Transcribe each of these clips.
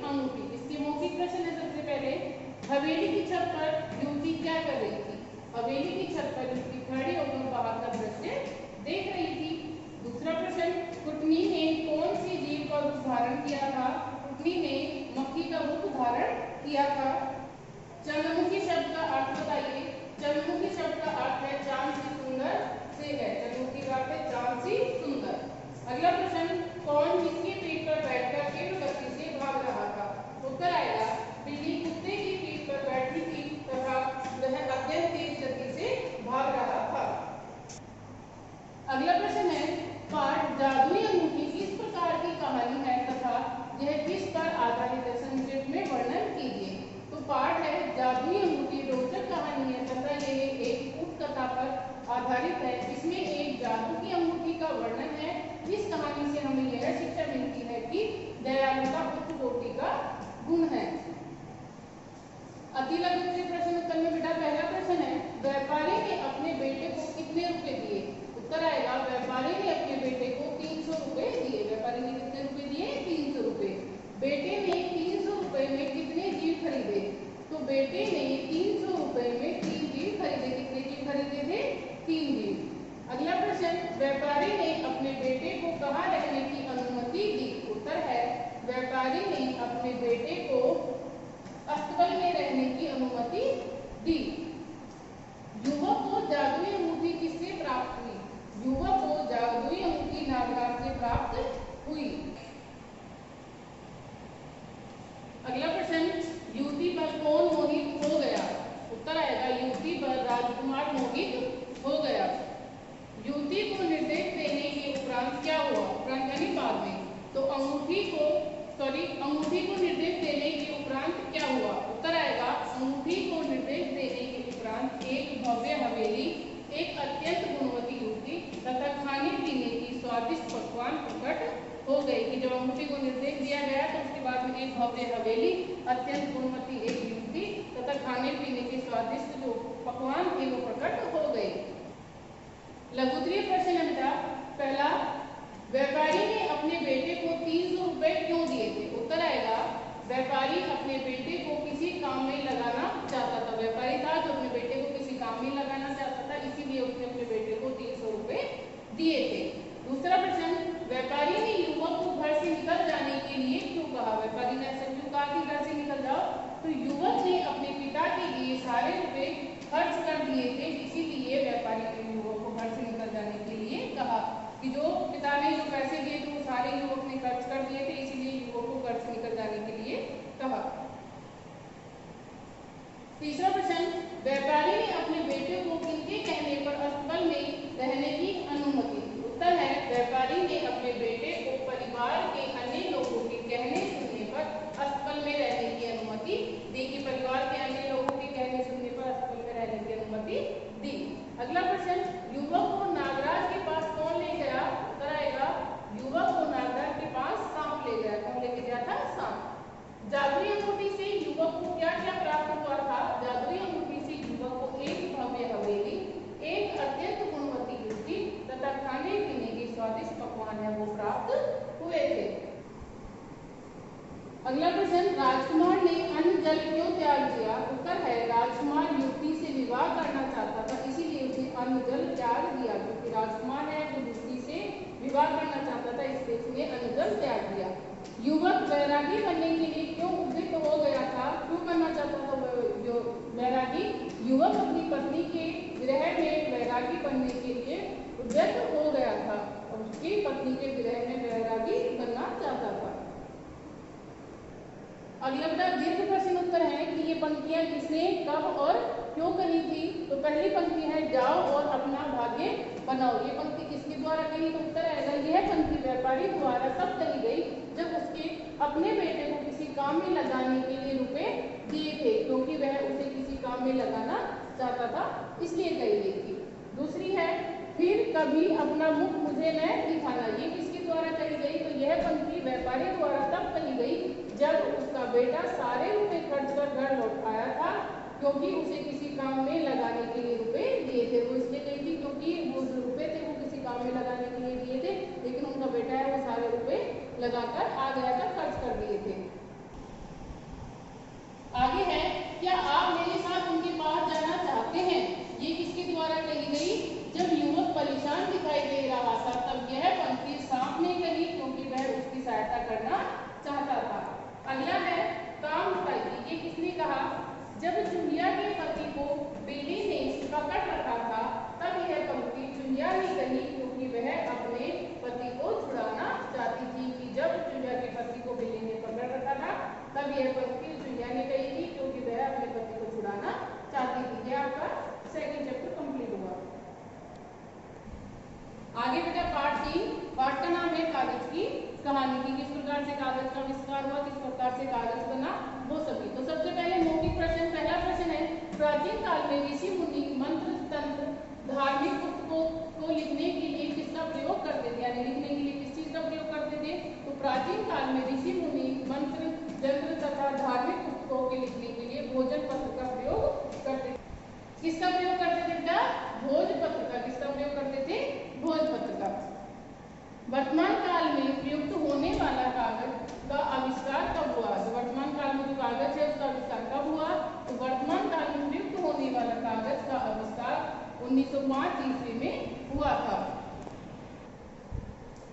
अंगूठी। इसके मौखिक प्रश्न है सबसे पहले, हवेली की छत पर युवती क्या कर रही थी? हवेली की छत पर युवती खड़ी होकर बाहर का दृश्य देख रही थी। दूसरा प्रश्न, कुटनी ने कौन सी जीव का रूप धारण किया था? कुटनी ने मक्खी का रूप धारण किया था। चंद्रमुखी शब्द का अर्थ बताइए। चंद्रमुखी शब्द का अर्थ है चांद सी सुंदर से है। चंद्रमुखी का अर्थ है चांद सी सुंदर। अगला प्रश्न, कौन किसके पीठ पर बैठकर तीव्र गति से भाग रहा था? उत्तर आएगा, बिल्ली कुत्ते की पीठ पर बैठी थी तथा वह अत्यंत तेज गति से भाग रहा था। अगला प्रश्न है, पाठ जादुई अंगूठी किस प्रकार की कहानी है तथा यह किस पर आधारित है? संक्षेप में वर्णन कीजिए। तो पाठ है जादुई अंगूठी रोचक कहानी है तथा यह एक उप कथा पर आधारित है। इसमें एक जादू की अंगूठी का वर्णन है। इस कहानी से हमें यह शिक्षा मिलती है कि दयालुता उच्च कोटि का गुण है। अति लघु उत्तरीय प्रश्न उत्तर में बेटा पहला प्रश्न है, व्यापारी ने अपने बेटे को कितने रुपए दिए? उत्तर आएगा, व्यापारी ने अपने बेटे को 300 रुपए दिए। व्यापारी ने कितने रुपए दिए? 300 रुपए। बेटे ने 300 रुपए में कितने जीव खरीदे? तो बेटे ने 300 रुपए में 3 जीव खरीदे। कितने जीव खरीदे थे? 3 जीव। अगला प्रश्न, व्यापारी ने अपने बेटे को कहाँ रहने की अनुमति दी? उत्तर है, व्यापारी ने अपने बेटे को अस्तबल में रहने की अनुमति दी। युवक को जादुई अंगूठी किससे प्राप्त हुई? युवक को जादुई अंगूठी नागराज से प्राप्त हुई। अगला प्रश्न, युवती पर कौन मोहित हो गया? उत्तर आएगा, युवती पर राजकुमार मोहित हो गया। युवती को निर्देश देने के उपरांत क्या हुआ? उपरांत यानी बाद में। तो अंगूठी को निर्देश देने के उपरांत क्या हुआ? उत्तर आएगा, अंगूठी को निर्देश देने के उपरांत एक भव्य हवेली, एक अत्यंत गुणवती युवती तथा खाने पीने की स्वादिष्ट पकवान प्रकट हो गई। कि जब अंगूठी को निर्देश दिया गया तो उसके बाद में एक भव्य हवेली, अत्यंत गुणवती एक युवती तथा खाने पीने के स्वादिष्ट जो पकवान थे वो प्रकट हो गए। लघुत्तरीय प्रश्न है बेटा पहला, व्यापारी ने अपने बेटे को 300 रुपए क्यों दिए थे? उत्तर आएगा, व्यापारी अपने बेटे को किसी काम में लगाना चाहता था। व्यापारी था जो अपने बेटे को किसी काम में लगाना चाहता था, इसीलिए उसने अपने बेटे को 300 रुपए दिए थे। दूसरा प्रश्न, व्यापारी ने युवक को घर से निकल जाने के लिए क्यों कहा? व्यापारी ने ऐसा क्यों कहा कि घर से निकल जाओ? तो युवक ने अपने पिता के लिए सारे रुपए खर्च कर दिए थे, इसीलिए व्यापारी ने युवक को घर से निकल जाने के लिए कहा। कि जो पिता ने जो पैसे दिए थे वो सारे युवक ने खर्च कर दिए थे, इसीलिए युवक को घर से निकल जाने के लिए कहा। तीसरा प्रश्न, व्यापारी ने अपने बेटे को किनके कहने पर अस्तबल में रहने की अनुमति दी? उत्तर है, व्यापारी ने अपने बेटे को परिवार के अन्य लोगों के कहने सुनने पर अस्तबल में रहने की अनुमति दी। कि परिवार के अन्य लोगों के कहने सुनने पर अस्तबल में रहने की अनुमति दी। अगला प्रश्न, युवक को नागराज के पास कौन ले गया? उत्तर आएगा, युवक को नागराज के पास सांप ले गया। कौन लेके गया था? सांप। जादुई अंगूठी से युवक को क्या क्या प्राप्त हुआ था? जादुई अंगूठी से युवक को एक भव्य हवेली, एक अत्यंत गुणवती युवती तथा खाने पीने के स्वादिष्ट पकवान है वो प्राप्त हुए थे। अगला प्रश्न, राजकुमार ने अन्न जल क्यों त्याग दिया? उत्तर है, राजकुमार युवती से विवाह करना चाहता था, इसीलिए उसने अन्न जल त्याग दिया। क्योंकि राजकुमार है जो युवती से विवाह करना चाहता था, इसलिए उसने अन्न जल त्याग दिया। युवक वैरागी बनने के लिए क्यों उद्यत हो गया था? क्यों बनना चाहता था जो वैरागी? युवक अपनी पत्नी के विरह में वैरागी बनने के लिए उद्यत हो गया था और उसकी पत्नी के विरह में वैरागी बनना चाहता था। अगला बेटा दीर्घ प्रश्न उत्तर है कि ये पंक्तियां किसने, कब और क्यों कही थी? तो पहली पंक्ति है, जाओ और अपना भाग्य बनाओ। ये पंक्ति किसके द्वारा कही? तो उत्तर आएगा, यह पंक्ति व्यापारी द्वारा तब कही गई जब उसके अपने बेटे को किसी काम में लगाने के लिए रुपए दिए थे, क्योंकि वह उसे किसी काम में लगाना चाहता था, इसलिए कही गई थी। दूसरी है, फिर कभी अपना मुख मुझे न दिखाना। ये किसके द्वारा कही गई? तो यह पंक्ति व्यापारी द्वारा तब कही गई जब उसका बेटा सारे रुपए खर्च कर घर लौट आया था, क्योंकि उसे किसी काम में लगाने के लिए रुपए दिए थे। वो इसलिए गई थी क्योंकि वो जो रुपए थे वो किसी काम में लगाने के लिए दिए थे, लेकिन उनका बेटा है वो सारे रुपए लगाकर आ गया था, खर्च कर दिए थे। प्राचीन काल में ऋषि मुनि मंत्र तंत्र धार्मिक पुस्तकों को लिखने के लिए किसका प्रयोग करते थे, यानी लिखने के लिए किस चीज का प्रयोग करते थे? तो प्राचीन काल में ऋषि मुनि मंत्र तंत्र तथा धार्मिक पुस्तकों के लिखने के लिए भोजन पत्र का प्रयोग करते थे। किसका प्रयोग करते थे बेटा? भोजपत्र का। किसका प्रयोग करते थे? भोजपत्र का। वर्तमान काल में प्रयुक्त होने वाला कागज का आविष्कार कब हुआ? तो वर्तमान काल में जो कागज है उसका आविष्कार कब हुआ? तो वर्तमान काल में प्रयुक्त होने वाला कागज का आविष्कार 1905 ईस्वी में हुआ था।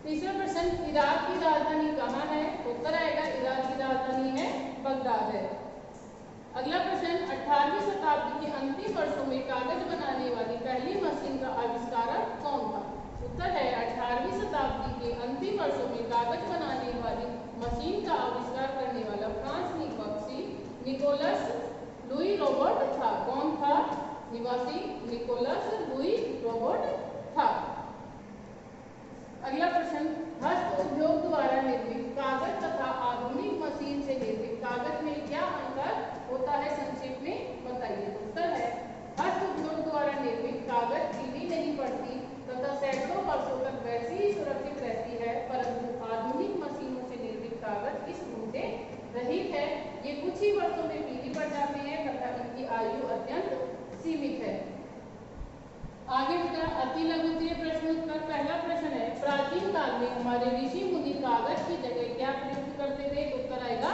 तीसरा प्रश्न, इराक की राजधानी कहाँ है? उत्तर आएगा इराक की राजधानी है बगदाद है। अगला प्रश्न, 18वीं शताब्दी के अंतिम वर्षों में कागज बनाने वाली पहली मशीन का आविष्कारक कौन था? उत्तर है 18वीं शताब्दी के अंतिम वर्षों में कागज बनाने वाली मशीन का आविष्कार करने वाला फ्रांस निवासी निकोलस लुई रॉबर्ट था। कौन था? निवासी निकोलस लुई रॉबर्ट था। अगला प्रश्न, हस्त उद्योग द्वारा निर्मित कागज तथा आधुनिक मशीन से निर्मित कागज में क्या अंतर होता है? संक्षेप में बताइए। उत्तर है हस्त उद्योग द्वारा निर्मित कागज पीली नहीं पड़ती तथा सैकड़ों वर्षों तक वैसी ही सुरक्षित रहती है, परंतु आधुनिक मशीनों से निर्मित कागज इस गुण से रहित है। ये कुछ ही वर्षों में पीली पड़ जाते हैं तथा इनकी आयु अत्यंत सीमित है। आगे बेटा अति लघुत्तरीय प्रश्न उत्तर। पहला प्रश्न है, प्राचीन काल में हमारे ऋषि मुनि कागज की जगह क्या प्रयुक्त करते थे? उत्तर आएगा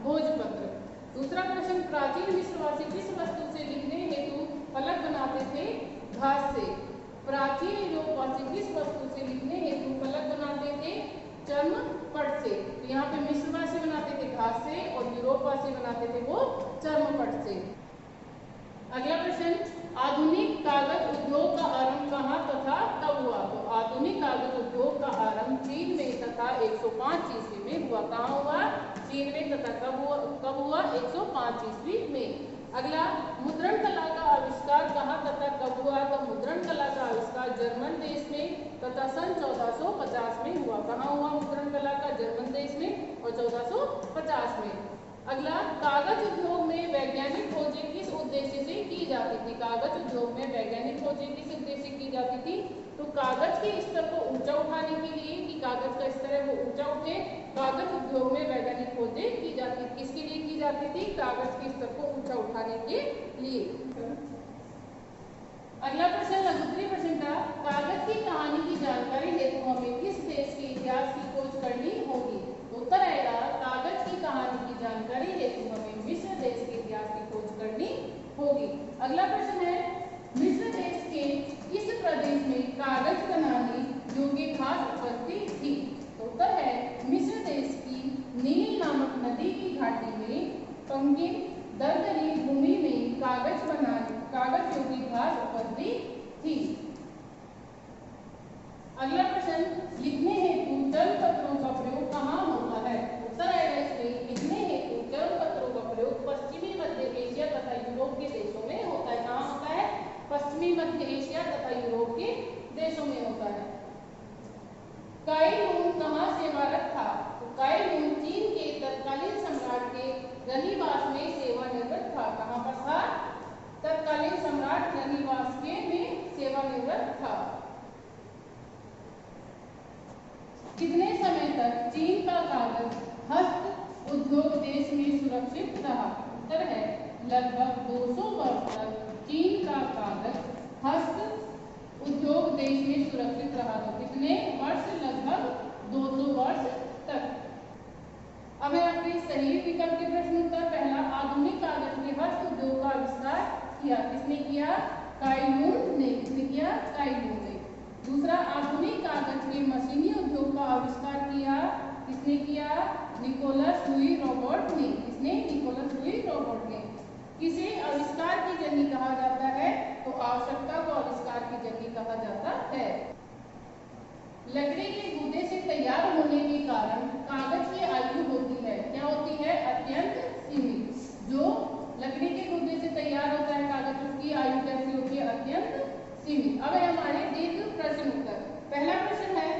भोजपत्र। दूसरा प्रश्न, प्राचीन मिस्रवासी किस वस्तु से लिखने हेतु फलक बनाते थे? घास से। प्राचीन यूरोपवासी किस वस्तु से लिखने हेतु फलक बनाते थे? चर्म पट से। तो यहाँ पे मिस्रवासी बनाते थे घास से और यूरोपवासी बनाते थे वो चर्म पट से। अगला प्रश्न, आधुनिक कागज उद्योग का आरंभ कहाँ तथा कब हुआ? तो आधुनिक कागज उद्योग का आरंभ चीन में तथा 105 ईस्वी में हुआ। कहाँ हुआ? चीन में तथा कब हुआ? 105 ईस्वी में। अगला, मुद्रण कला का आविष्कार कहाँ तथा कब हुआ? तो मुद्रण कला का आविष्कार जर्मन देश में तथा सन 1450 में हुआ। कहाँ हुआ मुद्रण कला का? जर्मन देश में और 1450 में। अगला, कागज उद्योग में वैज्ञानिक खोजें किस उद्देश्य से की जाती थी? कागज उद्योग में वैज्ञानिक खोजें किस उद्देश्य से की जाती थी? तो कागज के स्तर को ऊंचा उठाने के लिए कि कागज का स्तर है वो ऊंचा उठे, कागज उद्योग में वैज्ञानिक खोजें की जाती थी। किसके लिए की जाती थी? कागज के स्तर को ऊंचा उठाने के लिए। अगला प्रश्न लघुत्तरीय प्रश्न था, कागज की कहानी की जानकारी हेतु हमें किस देश के इतिहास की खोज करनी होगी? उत्तर आएगा कागज की कहानी की जानकारी हेतु हमें मिस्र देश के इतिहास की खोज करनी होगी। अगला प्रश्न है, मिस्र देश के किस प्रदेश में कागज बनाने योग्य खास उपस्थिति थी? उत्तर है मिस्र देश की नील नामक नदी की घाटी में पंकिन दरदरी भूमि में कागज योग्य घास उपस्थित थी। अगला प्रश्न, लिखने हेतु चर्म पत्रों का प्रयोग कहाँ होता है? उत्तर आएगा इसमें लिखने हेतु चर्म पत्रों का प्रयोग पश्चिमी मध्य एशिया तथा यूरोप के देशों में होता है। कहाँ होता है? पश्चिमी मध्य एशिया तथा यूरोप के देशों में होता है। काई लुन कहाँ सेवारत था? तो काई लुन चीन के तत्कालीन सम्राट के रनिवास में सेवानिवृत्त था। कहाँ पर था? तत्कालीन सम्राट रनिवास के में सेवानिवृत्त था। कितने समय तक चीन का कागज हस्त उद्योग देश में सुरक्षित रहा? उत्तर है लगभग 200 वर्ष तक चीन का कागज हस्त उद्योग देश में सुरक्षित रहा। तो कितने वर्ष? लगभग 200 वर्ष तक। अब है आपके सही विकल्प के प्रश्न उत्तर। पहला, आधुनिक कागज के हस्त उद्योग का आविष्कार किया। किसने किया? काई लुन ने। किसने किया? काई लुन ने। दूसरा, आधुनिक कागज के मशीनी उद्योग का आविष्कार किया। किसने किया? निकोलस लुई रॉबर्ट ने। किसने? निकोलस लुई रॉबर्ट ने। किसे आविष्कार की जननी कहा जाता है? तो आवश्यकता को आविष्कार की जननी कहा जाता है। लकड़ी के गूदे से तैयार होने के कारण कागज की आयु होती है, क्या होती है? अत्यंत सीमित। जो लकड़ी के गूदे से तैयार होता है कागज, उसकी आयु कैसी होती है? अत्यंत सीमित। अब है हमारे दीर्घ प्रश्न उत्तर। पहला प्रश्न है,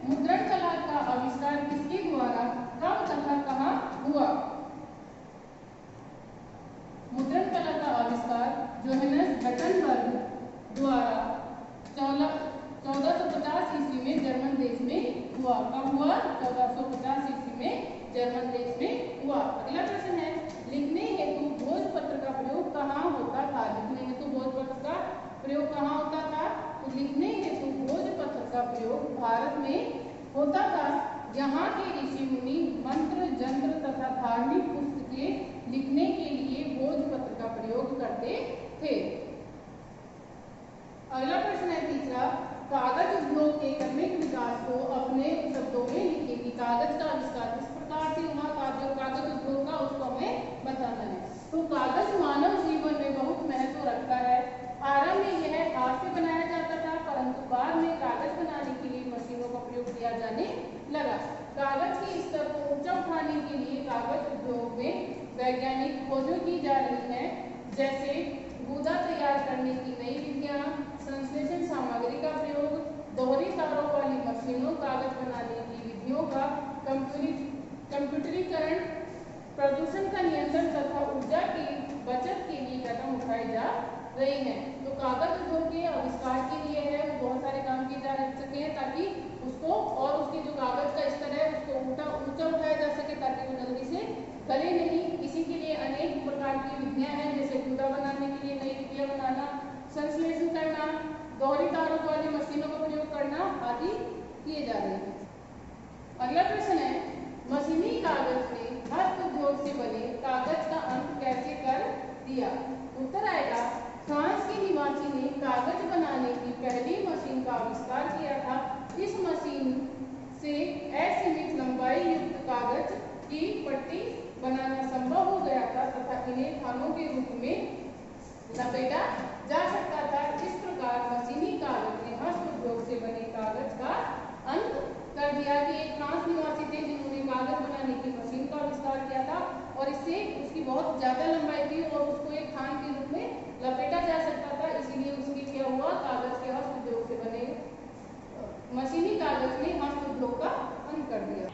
मुद्रण कला का आविष्कार किसके द्वारा कब तथा कहाँ हुआ? मुद्रण कला का आविष्कार जो है हुआ। कब हुआ? 1450 ईस्वी में जर्मन देश में हुआ। अगला प्रश्न है, लिखने हेतु भोजपत्र का प्रयोग कहाँ होता था? लिखने हेतु भोजपत्र का प्रयोग कहाँ होता था? तो लिखने हेतु भोजपत्र का प्रयोग भारत में होता था, जहाँ के ऋषि मुनि मंत्र, जंत्र तथा धार्मिक पुस्तकें लिखने के लिए भोजपत्र का प्रयोग करते थे। अगला प्रश्न है तीसरा, कागज उद्योग के क्रमिक विकास को अपने शब्दों में लिखिए कि कागज का आविष्कार किस प्रकार से हुआ था। जो कागज उद्योग का उसको हमें बताना है। तो कागज मानव जीवन में बहुत महत्व रखता है। आरंभ में यह हाथ से बनाया जाता था, परंतु बाद में कागज बनाने के लिए मशीनों का प्रयोग किया जाने लगा। कागज के स्तर को ऊंचा उठाने के लिए कागज उद्योग में वैज्ञानिक खोजें की जा रही हैं, जैसे गूदा तैयार करने की नई विधियां, संश्लेषण सामग्री का प्रयोग, दोहरी तारों वाली मशीनों, कागज बनाने की विधियों का कंप्यूटरीकरण, प्रदूषण का नियंत्रण तथा ऊर्जा की बचत के लिए कदम उठाए जा रहे हैं। तो कागज उद्योग के आविष्कार के लिए है वो बहुत सारे काम किए जा सके हैं, ताकि उसको और उसके जो कागज का स्तर है उसको ऊंचा उठाया जा सके, ताकि वो जल्दी से गले नहीं। इसी के लिए अनेक प्रकार की विधियां हैं, जैसे गूदा बनाने के लिए नई विधियां बनाना, संश्लेषण करना, दोहरी तारों वाली मशीनों का प्रयोग करना आदि किए जा रहे हैं। अगला प्रश्न है, मशीनी कागज ने हस्त उद्योग से बने कागज का अंत कैसे कर दिया? उत्तर आएगा, फ्रांस के निवासी ने कागज बनाने की पहली मशीन का आविष्कार किया था। इस मशीन से असीमित लंबाई युक्त कागज की पट्टी बनाना संभव हो गया था तथा इन्हें थानों के रूप में लपेटा जा सकता था। इस प्रकार मशीनी कागज ने हस्त उद्योग से बने कागज का अंत कर दिया। कि एक फ्रांस निवासी थे जिन्होंने कागज बनाने की मशीन का आविष्कार किया था और इससे उसकी बहुत ज्यादा लंबाई थी और उसको एक थान के रूप में लपेटा जा सकता था। इसीलिए उसके क्या हुआ, कागज के हस्त उद्योग से बने मशीनी कागज ने हस्त उद्योग का अंत कर दिया।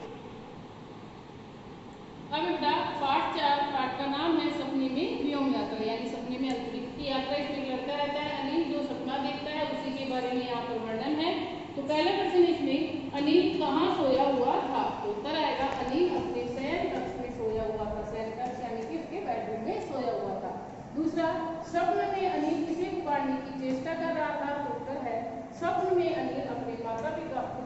अब बेटा पाठ 4, पाठ का नाम है सपने में व्योम यात्रा, यानी सपने में अंतरिक्ष की यात्रा। इसमें एक लड़का रहता है अनिल, जो सपना देखता है, उसी के बारे में यहाँ पर वर्णन है। तो पहला प्रश्न इसमें, अनिल कहाँ सोया हुआ था? तो उत्तर आएगा, अनिल अपने शयन कक्ष में सोया हुआ था। शयन कक्ष यानी कि उसके बेडरूम में सोया हुआ था। दूसरा, स्वप्न में अनिल किसे पुकारने की चेष्टा कर रहा था? तो उत्तर है, स्वप्न में अनिल अपने माता पिता को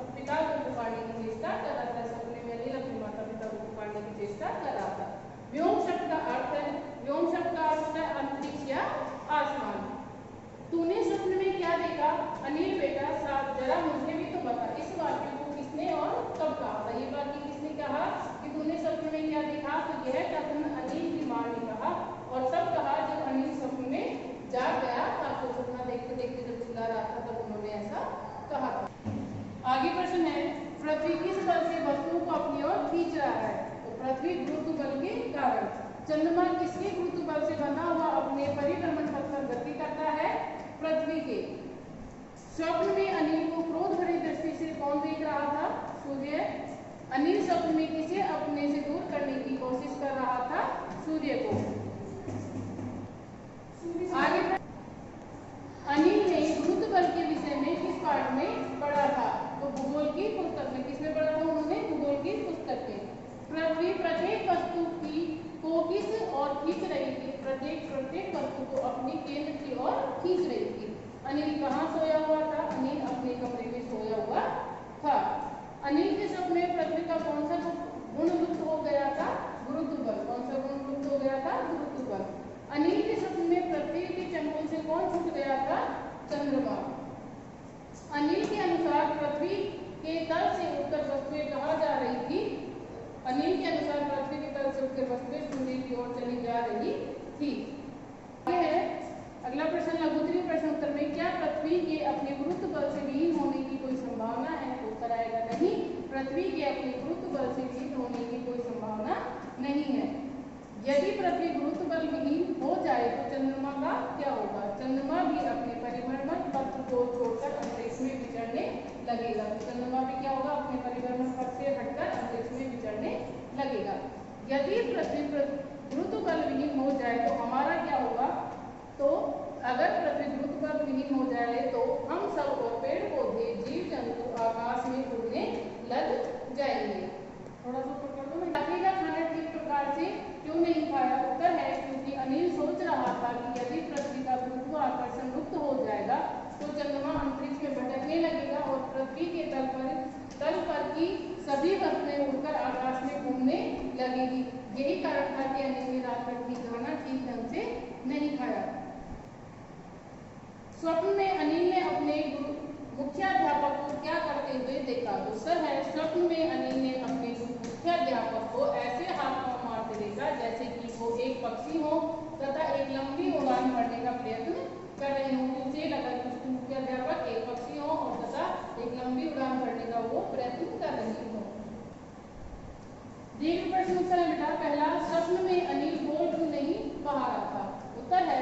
पुकारने की चेष्टा कर रहा था। सपने में अनिल अपने माता पिता को पुकारने की चेष्टा कर रहा था। व्योम शब्द का अर्थ है, व्योम शब्द का अर्थ होता है अंतरिक्ष या आसमान। तूने स्वप्न में क्या देखा? अनिल बेटा साहब जरा मुझे भी तो बता। इस वाक्य को किसने और कब कहा था? ये वाक्य किसने कहा कि तूने स्वप्न में क्या देखा? तो यह कथन अनिल की मां ने कहा और तब कहा जब अनिल स्वप्न में जाग गया था। तो सपना देखते देखते जब चिल्ला रहा था तब उन्होंने ऐसा कहा था। आगे प्रश्न है, पृथ्वी किस बल से वस्तुओं को अपनी ओर खींच रहा है? तो पृथ्वी गुरुत्व बल के कारण। चंद्रमा किसके गुरुत्व बल से बना हुआ अपने परिभ्रमण पथ पर गति करता है? पृथ्वी के। स्वप्न में अनिल को क्रोध भरी दृष्टि से कौन देख रहा था? सूर्य। अनिल स्वप्न में किसे अपने से दूर करने की कोशिश कर रहा था? सूर्य को। आगे अनिल ने गुरुत्व बल के विषय में किस पाठ में पढ़ा था? तो भूगोल की पुस्तक में। किसमें पढ़ा था उन्होंने? भूगोल की पुस्तक में। पृथ्वी प्रत्येक वस्तु को किस और खींच रही थी? प्रत्येक वस्तु को अपनी केंद्र की ओर खींच रही थी। अनिल कहाँ सोया हुआ था? अनिल अपने कमरे में सोया हुआ था। अनिल के स्वप्न में पृथ्वी का कौन सा गुण लुप्त हो गया था? गुरुत्व बल। कौन सा गुण लुप्त हो गया था? गुरुत्व बल। अनिल के स्वप्न में पृथ्वी के चंगुल से कौन छूट गया था? चंद्रमा। अनिल के अनुसार पृथ्वी के तल से उठकर वस्तुएं कहाँ जा रही थी? अनिल के अनुसार पृथ्वी के तल से उठकर वस्तुएं सूर्य की ओर चली जा रही थी। यह है अगला प्रश्न, लघुत्तरीय प्रश्न उत्तर में क्या पृथ्वी के अपने गुरुत्व बल से विहीन होने की कोई संभावना है? उत्तर आएगा नहीं, पृथ्वी के अपने गुरुत्व बल से विहीन होने की कोई संभावना नहीं है। यदि पृथ्वी गुरुत्व बल विहीन हो जाए तो चंद्रमा का क्या होगा? चंद्रमा भी अपने परिभ्रमण पथ को छोड़कर अंतरिक्ष में विचरने लगेगा। तो चंद्रमा भी क्या होगा? अपने परिभ्रमण पथ से हटकर अंतरिक्ष में विचरने लगेगा। यदि पृथ्वी गुरुत्व बल विहीन हो जाए तो हमारा क्या होगा? तो अगर पृथ्वी गुरुत्व बल विहीन हो जाए तो हम सब और पेड़ पौधे जीव जंतु आकाश में उड़ने लग था कि यदि पृथ्वी का गुरुत्वाकर्षण मुक्त हो जाएगा तो चंद्रमा अंतरिक्ष में भटकने लगेगा और पृथ्वी के तल पर की सभी वस्तुएं उड़कर आकाश में घूमने लगेगी। यही कारण था कि अनिल ने रात भर की खाना ठीक ढंग से नहीं खाया। स्वप्न में अनिल ने अपने मुख्याध्यापक को क्या करते हुए देखा? तो उत्तर है, स्वप्न में अनिल ने अपने मुख्याध्यापक को ऐसे हाथ पांव मारते देखा जैसे कि वो एक पक्षी हो तथा एक लंबी उड़ान भरने का प्रयत्न कर रहे हो। उसे लगा कि उसके मुख्याध्यापक एक पक्षी हो और तथा एक लंबी उड़ान भरने का वो प्रयत्न कर रही हो। दीर्घ प्रश्न उत्तर है बेटा पहला, स्वप्न में अनिल बोल क्यों नहीं पा रहा था? उत्तर है,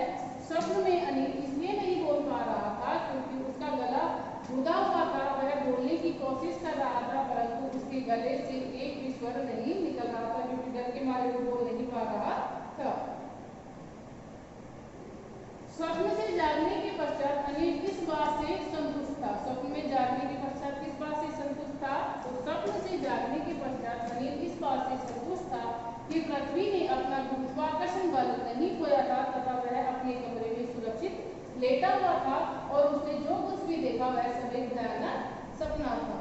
स्वप्न में अनिल इसलिए नहीं बोल पा रहा था क्योंकि उसका गला रुधा हुआ था। वह बोलने की कोशिश कर रहा था परंतु उसके गले से एक भी स्वर नहीं निकल रहा था क्योंकि डर के मारे वो बोल नहीं पा रहा था। स्वप्न से जागने के पश्चात अनिल किस बात से संतुष्ट था? स्वप्न में जागने के पश्चात किस बात से संतुष्ट था? तो स्वप्न से जागने के पश्चात अनिल इस बात से संतुष्ट था कि पृथ्वी ने अपना गुरुत्वाकर्षण बल नहीं खोया था तथा वह अपने कमरे में सुरक्षित लेटा हुआ था और उसने जो कुछ भी देखा वह सब एक भयानक सपना था।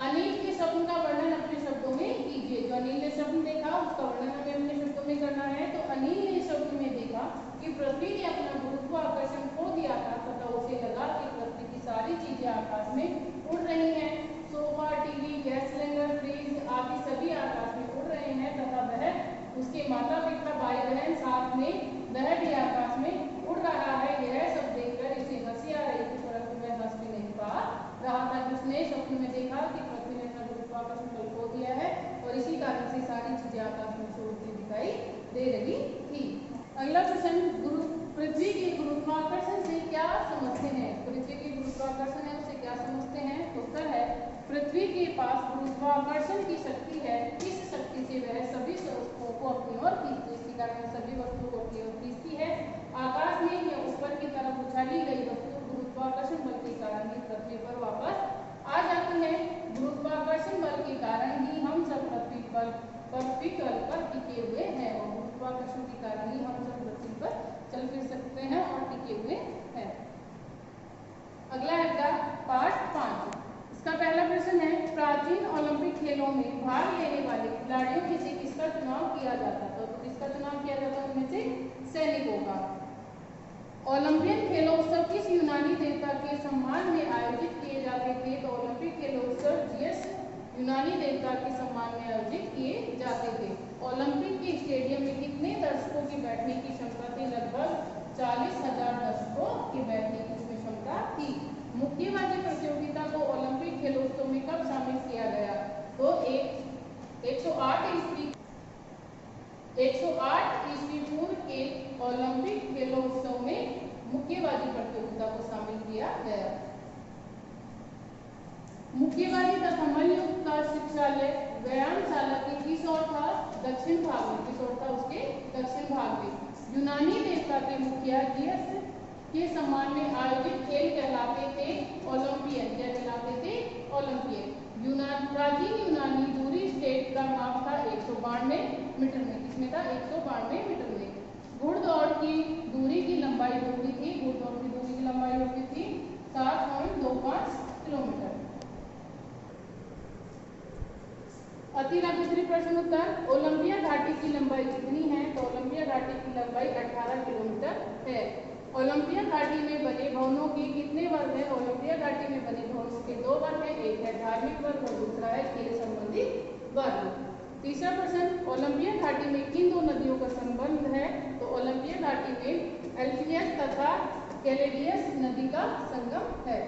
अनिल के स्वप्न का वर्णन अपने शब्दों में कीजिए। जो अनिल ने स्वप्न देखा उसका वर्णन हमें अपने शब्दों में करना है। तो अनिल ने स्वप्न में देखा कि पृथ्वी ने अपना गुरुत्वाकर्षण खो दिया था तथा उसे लगा कि पृथ्वी की सारी चीजें आकाश में उड़ रही हैं। Sofa, TV, gas cylinder, fridge आदि सभी आकाश में उड़ रहे हैं तथा वह उसके माता पिता भाई बहन साथ में वह भी आकाश में उड़ रहा है। यह सब देखकर इसे हंसी आ रही थी परंतु वह हंस भी नहीं पा रहा था। जिसने स्वप्न में देखा कि पृथ्वी ने अपना गुरुत्वाकर्षण बल खो दिया है और इसी कारण से सारी चीजें आकाश में उड़ती दिखाई दे रही थी। अगला प्रश्न, पृथ्वी के गुरुत्वाकर्षण से क्या समझते हैं? पृथ्वी के गुरुत्वाकर्षण है उससे क्या समझते हैं? उत्तर है, पृथ्वी के पास गुरुत्वाकर्षण की शक्ति है। इस शक्ति से वह सभी वस्तुओं को अपनी ओर खींचती है। इसी कारण सभी वस्तुओं को अपनी ओर खींचती है। आकाश में या ऊपर की तरफ उछाली गई वस्तु गुरुत्वाकर्षण बल के कारण ही पृथ्वी पर वापस आ जाती है। गुरुत्वाकर्षण बल के कारण ही हम सब पृथ्वी पर टिके हुए हैं और गुरुत्वाकर्षण के कारण ही हम सब पृथ्वी पर चल फिर सकते हैं और टिके हुए हैं। अगला है पार्ट 5। इसका पहला प्रश्न है, प्राचीन ओलंपिक खेलों में भाग लेने वाले खिलाड़ियों में से किसका चुनाव किया जाता था? तो किसका चुनाव किया जाता उनमें से? सैनिकों का। ओलंपियन खेलोत्सव किस यूनानी देवता के सम्मान में आयोजित किए जाते थे? तो ओलंपिक खेलोत्सव जियस यूनानी देवता के सम्मान में आयोजित किए जाते थे। ओलंपिक के स्टेडियम में कितने दर्शकों की बैठने की क्षमता थी? लगभग 40,000 दर्शकों की बैठने की उसमें क्षमता थी। मुक्केबाजी प्रतियोगिता को ओलंपिक खेलोत्सव में कब शामिल किया गया? तो 108 ईस्वी पूर्व के ओलंपिक खेलोत्सव में मुक्केबाजी प्रतियोगिता को शामिल किया गया। मुक्केबाजी तथा मल्लयुद्ध का शिक्षालय व्यायामशाला के किस ओर था? दक्षिण भाग में। किस ओर था? उसके दक्षिण भाग में। यूनानी देवता के मुखिया जियस के सम्मान में आयोजित खेल कहलाते थे ओलंपियन। क्या कहलाते थे? ओलंपियन। प्राचीन यूनानी दूरी स्टेट का माप था 192 मीटर में। किसमें था? 192 मीटर में। घुड़दौड़ की दूरी की लंबाई होती थी, घुड़दौड़ की दूरी की लंबाई होती थी 7.25 किलोमीटर। दूसरी प्रश्न उत्तर, ओलंपिया घाटी की लंबाई कितनी है? तो ओलंपिया घाटी की लंबाई 18 किलोमीटर है। ओलंपिया घाटी में बने भवनों के कितने वर्ग हैं? ओलंपिया घाटी में बने भवनों के 2 वर्ग हैं, एक है धार्मिक वर्ग और दूसरा है खेल संबंधित वर्ग। तीसरा प्रश्न, ओलंपिया घाटी में किन 2 नदियों का संबंध है? तो ओलंपिया घाटी में एल्फियस तथा कैलेडियस नदी का संगम है।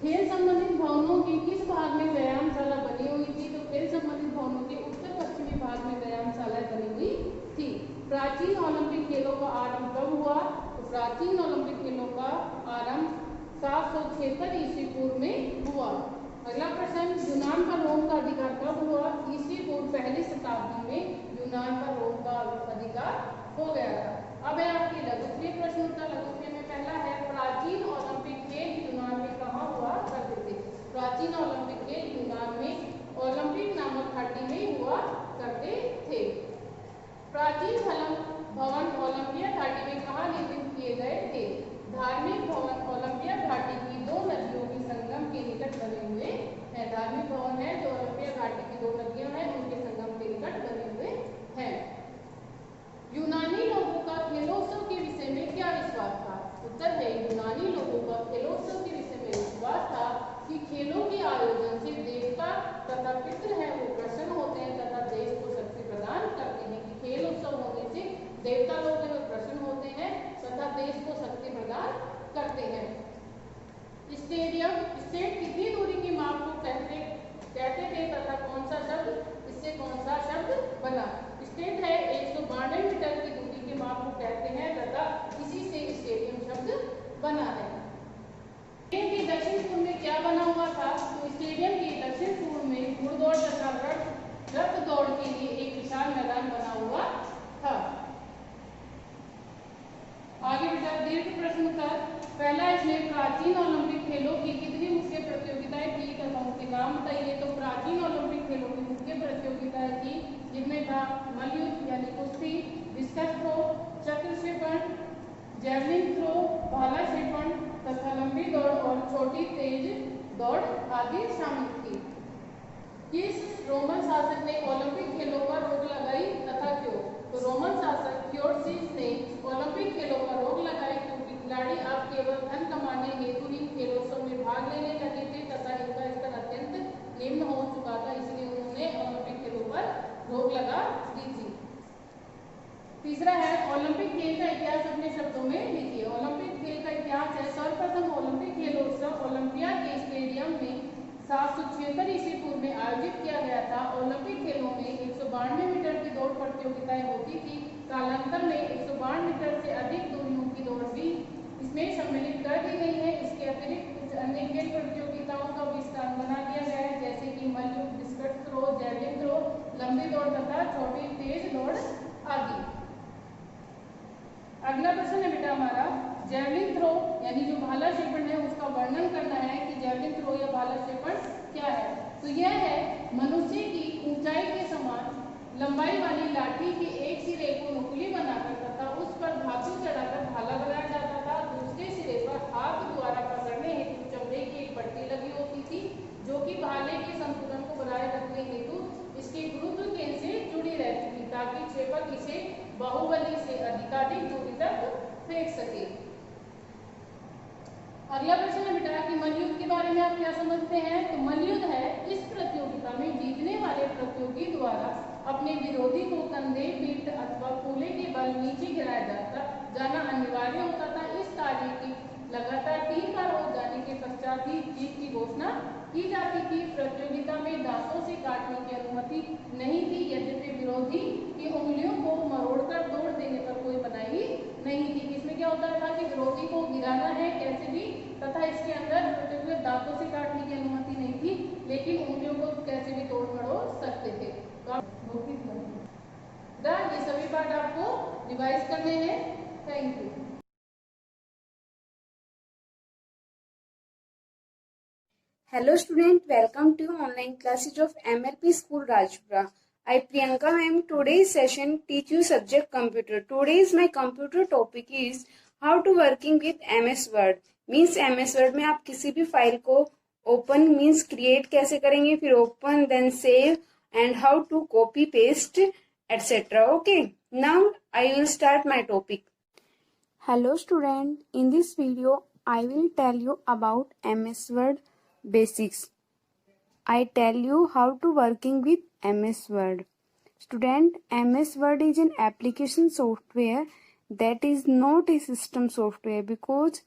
खेल संबंधित भवनों के किस भाग में व्यायामशाला बनी हुई थी? तो खेल संबंधित भवनों के उत्तर पश्चिमी भाग में व्यायामशाला बनी हुई थी। प्राचीन ओलंपिक खेलों का आरंभ कब हुआ? तो प्राचीन ओलंपिक खेलों का आरंभ 776 ईस्वी पूर्व में हुआ। अगला प्रश्न, यूनान पर रोम का अधिकार कब हुआ? ईस्वी पूर्व पहली शताब्दी में यूनान पर रोम का अधिकार हो गया था। अब है आपके लघुत्तरीय प्रश्न उत्तर। लघुत्तरीय में पहला है, प्राचीन ओलंपिक खेल यूनान में कहाँ हुआ करते थे? प्राचीन ओलंपिक खेल यूनान में ओलंपिक नामक घाटी में हुआ करते थे। प्राचीन भवन ओलंपिया घाटी में कहाँ निर्मित किए गए थे? धार्मिक भवन ओलंपिया घाटी की दो नदियों के संगम के निकट बने हुए हैं। धार्मिक भवन है जो ओलंपिया घाटी की दो नदियां हैं उनके संगम के निकट बने हुए हैं। यूनानी लोगों का खेलोत्सव के विषय में क्या विश्वास था? उत्तर है यूनानी लोगों का खेलोत्सव के विषय में विश्वास था कि खेलों के आयोजन से देवता तथा पितृ हैं वो प्रसन्न होते हैं तथा देश को शक्ति प्रदान करते हैं। कि खेल उत्सव होने से देवता लोग हैं वो प्रसन्न होते हैं तथा देश को शक्ति प्रदान करते हैं। स्टेडियम स्टेट कितनी दूरी की माप को कहते थे तथा कौन सा शब्द इससे कौन सा शब्द बना? स्टेट है 192 मीटर की दूरी के माप को कहते हैं तथा इसी से स्टेडियम शब्द बना है। स्टेडियम के दक्षिण पूर्व में क्या बना हुआ था? तो स्टेडियम के दक्षिण पूर्व में घुड़दौड़ तथा रथ दौड़ के लिए एक विशाल मैदान बना हुआ था। आगे बेटा दीर्घ प्रश्न उत्तर। पहला इसमें प्राचीन ओलंपिक खेलों की कितनी मुख्य प्रतियोगिताएं थी तथा उनके नाम बताइए। तो प्राचीन ओलंपिक खेलों की मुख्य प्रतियोगिताएं थी जिनमें था मल्लयुद्ध यानी कुश्ती, डिस्कस थ्रो, चक्र क्षेपण, जैवलिन थ्रो, भाला क्षेपण तथा लंबी दौड़ और छोटी तेज दौड़ आदि शामिल थी। किस रोमन शासक ने ओलंपिक खेलों पर रोक लगाई तथा क्यों? तो रोमन शासक थियोडोसिस ने ओलंपिक खेलों पर रोक लगाई क्योंकि खिलाड़ी अब केवल धन कमाने हेतु ही खेलोत्सव में भाग लेने लगे थे तथा इनका स्तर अत्यंत निम्न हो चुका था, इसलिए उन्होंने ओलंपिक खेलों पर रोक लगा दी थी। तीसरा है ओलंपिक खेल का इतिहास अपने शब्दों में लिखिए। ओलंपिक खेल का इतिहास है सर्वप्रथम ओलंपिक खेलोत्सव ओलंपिया के स्टेडियम में 776 ईस्वी पूर्व में आयोजित किया गया था। ओलंपिक खेलों में 192 मीटर की दौड़ प्रतियोगिताएं होती थी। कालांतर में 192 मीटर से अधिक दूरियों की दौड़ भी इसमें सम्मिलित कर दी गई है। इसके अतिरिक्त कुछ अन्य खेल प्रतियोगिताओं का भी स्थान बना दिया गया है जैसे कि मल्लयुद्ध, डिस्कस थ्रो, जैवलिन थ्रो, लंबी दौड़ तथा छोटी तेज दौड़ आदि। अगला प्रश्न है बेटा हमारा जैवलिन थ्रो यानी जो भाला क्षेपण है उसका वर्णन करना है कि जैवलिन थ्रो या भाला क्षेपण क्या है। तो यह है मनुष्य की ऊंचाई के समान लंबाई वाली लाठी के एक सिरे को नुकीली बनाकर तथा उस पर धातु चढ़ाकर भाला बनाया जाता था। दूसरे सिरे पर हाथ द्वारा पकड़ने हेतु चमड़े की एक पट्टी लगी होती थी जो कि भाले के संतुलन को बनाए रखने हेतु इसके गुरुत्व केंद्र से जुड़ी रहती थी ताकि क्षेपक इसे बाहुबली से अधिकाधिक दूरी तक फेंक सके। अगला प्रश्न है बेटा कि मल्लयुद्ध के बारे में आप क्या समझते हैं। तो मल्लयुद्ध है इस प्रतियोगिता में जीतने वाले प्रतियोगी द्वारा अपने विरोधी को कंधे, पीठ अथवा कूल्हे के बल नीचे गिराया जाना अनिवार्य होता था। इस कार्य की लगातार 3 बार हो जाने के पश्चात ही जीत की घोषणा की जाती थी। प्रतियोगिता में दांतों से काटने की अनुमति नहीं थी। यद्यपि विरोधी की उंगलियों को मरोड़कर तोड़ देने पर कोई मनाही नहीं थी। इसमें क्या होता था कि विरोधी को गिराना है कैसे भी तथा इसके अंदर प्रतियोगी दांतों से काटने की अनुमति नहीं थी लेकिन उंगलियों को कैसे भी तोड़ मरोड़ सकते थे। तो ये सभी पार्ट आपको रिवाइज करने हैं। Thank you. Hello student, welcome to online classes of MLP School Rajpura. I Priyanka ma'am. Today's session teach you subject computer. Today's my computer topic is how to working with MS Word. Means MS Word में आप किसी भी file को open means create कैसे करेंगे, फिर open then save and how to copy paste etc. Okay. Now I will start my topic. Hello student. In this video I will tell you about MS Word basics. I tell you how to working with MS Word. Student, MS Word is an application software that is not a system software because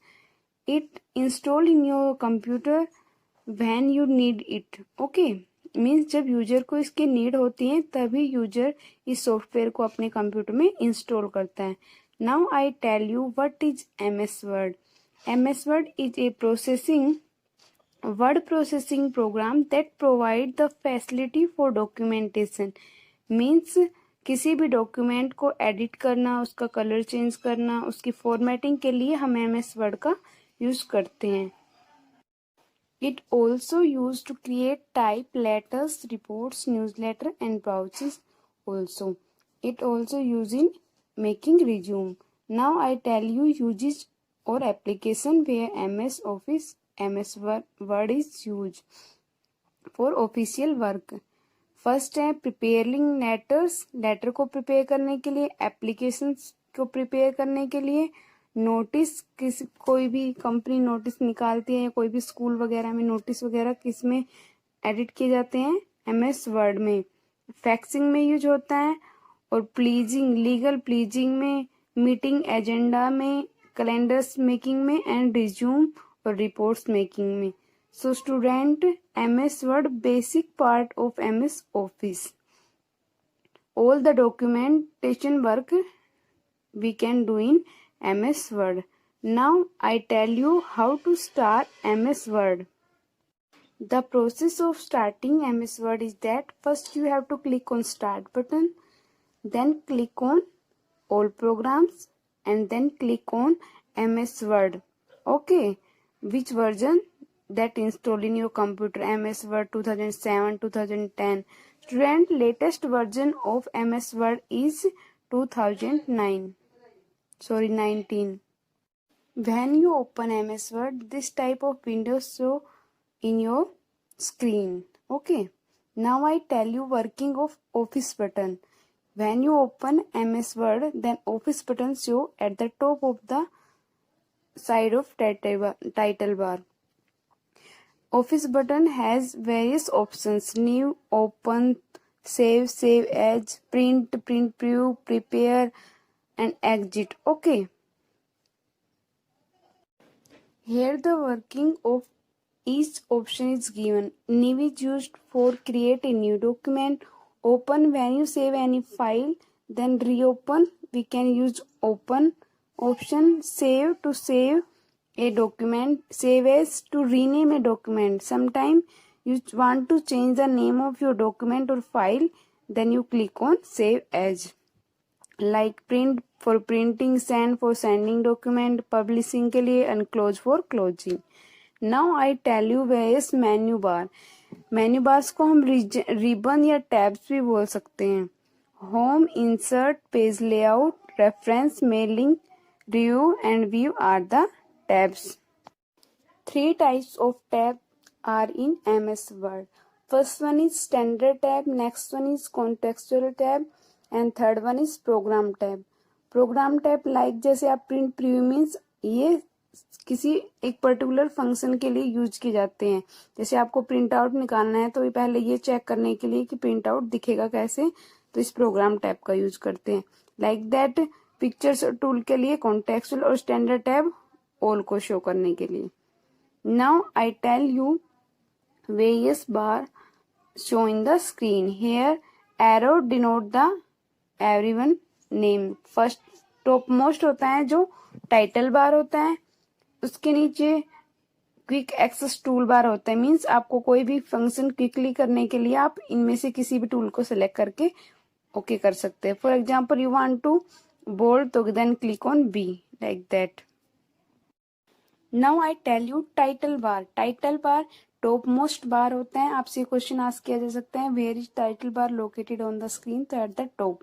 it installed in your computer when you need it. Okay, means जब user को इसकी need होती है तभी user इस software को अपने computer में इंस्टॉल करता है. Now I tell you what is MS Word. MS Word is a word processing program that provide the facility for documentation. Means किसी भी डॉक्यूमेंट को एडिट करना, उसका कलर चेंज करना, उसकी फॉर्मेटिंग के लिए हम MS Word का यूज करते हैं. It also used to create type letters, reports, newsletter and browsers also. It also used in making resume. Now I tell you uses or application where MS Office, MS Word is used for official work. First है preparing letters, letter को prepare करने के लिए, applications को prepare करने के लिए, notice, कोई भी कंपनी नोटिस निकालती है या कोई भी स्कूल वगैरह में नोटिस वगैरह किस में एडिट किए जाते हैं, MS वर्ड में। फैक्सिंग में यूज होता है, और प्लीजिंग, लीगल प्लीजिंग में, मीटिंग एजेंडा में, कैलेंडर्स मेकिंग में, एंड रिज्यूम और रिपोर्ट्स मेकिंग में। So student, MS Word basic part of MS Office. All the documentation work we can do in MS Word. Now I tell you how to start MS Word. The process of starting MS Word is that first you have to click on Start button, then click on All Programs, and then click on MS Word. Okay, which version that install in your computer? MS Word 2007, 2010. Student, latest version of MS Word is 19. When you open MS Word, this type of windows show in your screen. Okay. Now I tell you working of Office button. When you open MS Word, then Office button show at the top of the side of title bar. Office button has various options: new, open, save, save as, print, print preview, prepare, and exit. Okay. Here the working of each option is given. New is used for create a new document. Open when you save any file. Then reopen, we can use open option. Save to save a document. Save as to rename a document. Sometimes you want to change the name of your document or file, then you click on save as. Like print for printing, send for sending document, publishing के लिए, and close for closing. Now I tell you various menu bar. Menu bars को हम ribbon या tabs भी बोल सकते हैं. Home, insert, page layout, reference, mailing, review and view are the tabs. 3 types of tab are in MS Word. First one is standard tab, next one is contextual tab, and third one is program tab. Program tab like जैसे आप print preview means ये किसी एक particular function के लिए use किए जाते हैं. जैसे आपको प्रिंट आउट निकालना है तो ये पहले ये चेक करने के लिए कि प्रिंट आउट दिखेगा कैसे, तो इस प्रोग्राम टैब का यूज करते हैं. लाइक दैट पिक्चर्स टूल के लिए कॉन्टेक्चुअल और स्टैंडर्ड टैब ऑल को शो करने के लिए. Now I tell you various bar show in the screen. Here arrow denote the everyone name. First top most होता है जो टाइटल बार होता है, उसके नीचे क्विक एक्सेस टूल बार होता है. मीन्स आपको कोई भी फंक्शन क्विकली करने के लिए आप इनमें से किसी भी टूल को सिलेक्ट करके ओके कर सकते हैं. For example you want to bold, तो then click on B like that. Now I tell you title bar. Title bar top most bar होता है. आपसे क्वेश्चन आस्क किया जा सकता है where is title bar located on the screen, तो at the top.